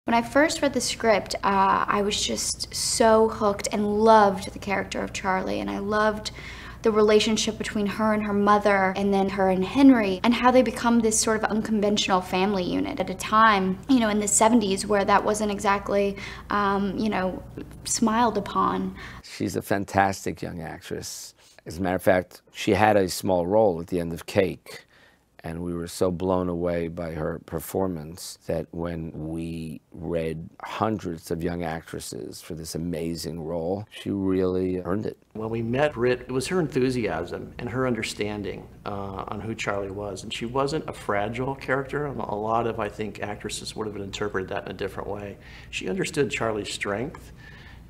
When I first read the script, I was just so hooked and loved the character of Charlie, and I loved the relationship between her and her mother, and then her and Henry, and how they become this sort of unconventional family unit at a time, you know, in the 70s where that wasn't exactly, you know, smiled upon. She's a fantastic young actress. As a matter of fact, she had a small role at the end of Cake, and we were so blown away by her performance that when we read hundreds of young actresses for this amazing role, she really earned it. When we met Britt, it was her enthusiasm and her understanding on who Charlie was. And she wasn't a fragile character. A lot of, I think, actresses would have interpreted that in a different way. She understood Charlie's strength,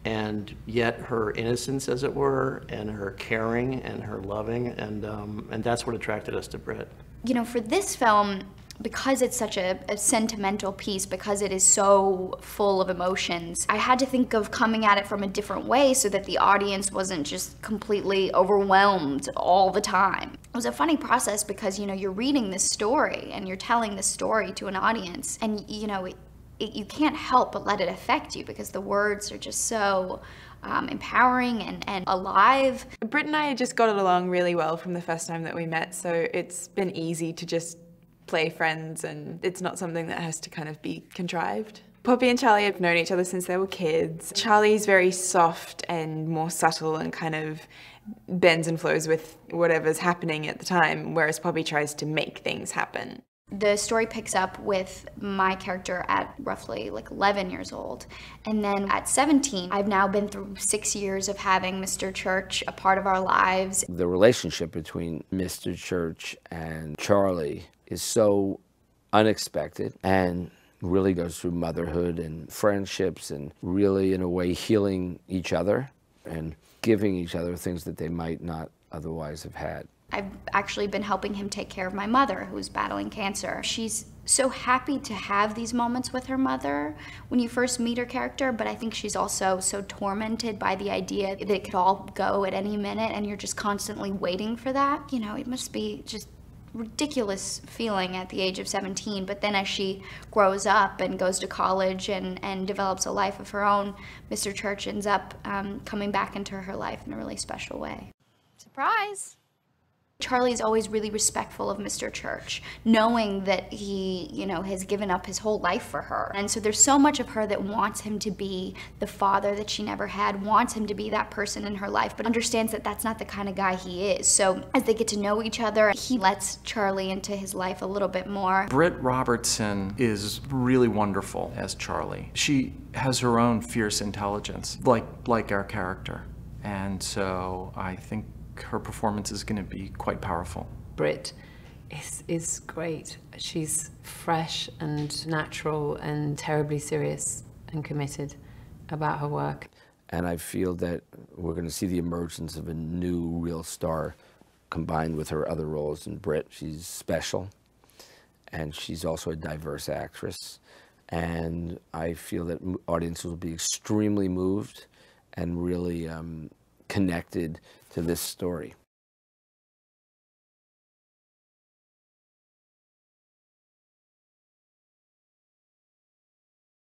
and yet her innocence, as it were, and her caring and her loving, and that's what attracted us to Britt. You know, for this film, because it's such a sentimental piece, because it is so full of emotions, I had to think of coming at it from a different way so that the audience wasn't just completely overwhelmed all the time. It was a funny process because, you know, you're reading this story and you're telling this story to an audience, and, you know, you can't help but let it affect you because the words are just so empowering and alive. Britt and I just got along really well from the first time that we met, so it's been easy to just play friends, and it's not something that has to kind of be contrived. Poppy and Charlie have known each other since they were kids. Charlie's very soft and more subtle and kind of bends and flows with whatever's happening at the time, whereas Poppy tries to make things happen. The story picks up with my character at roughly like 11 years old. And then at 17, I've now been through 6 years of having Mr. Church a part of our lives. The relationship between Mr. Church and Charlie is so unexpected and really goes through motherhood and friendships and really, in a way, healing each other and giving each other things that they might not otherwise have had. I've actually been helping him take care of my mother, who's battling cancer. She's so happy to have these moments with her mother when you first meet her character, but I think she's also so tormented by the idea that it could all go at any minute, and you're just constantly waiting for that. You know, it must be just ridiculous feeling at the age of 17, but then as she grows up and goes to college and develops a life of her own, Mr. Church ends up coming back into her life in a really special way. Surprise! Charlie's always really respectful of Mr. Church, knowing that he, you know, has given up his whole life for her. And so there's so much of her that wants him to be the father that she never had, wants him to be that person in her life, but understands that that's not the kind of guy he is. So as they get to know each other, he lets Charlie into his life a little bit more. Britt Robertson is really wonderful as Charlie. She has her own fierce intelligence, like our character. And so I think her performance is going to be quite powerful. Britt is great. She's fresh and natural and terribly serious and committed about her work. And I feel that we're going to see the emergence of a new real star combined with her other roles in Britt. She's special, and she's also a diverse actress. And I feel that audiences will be extremely moved and really connected to this story.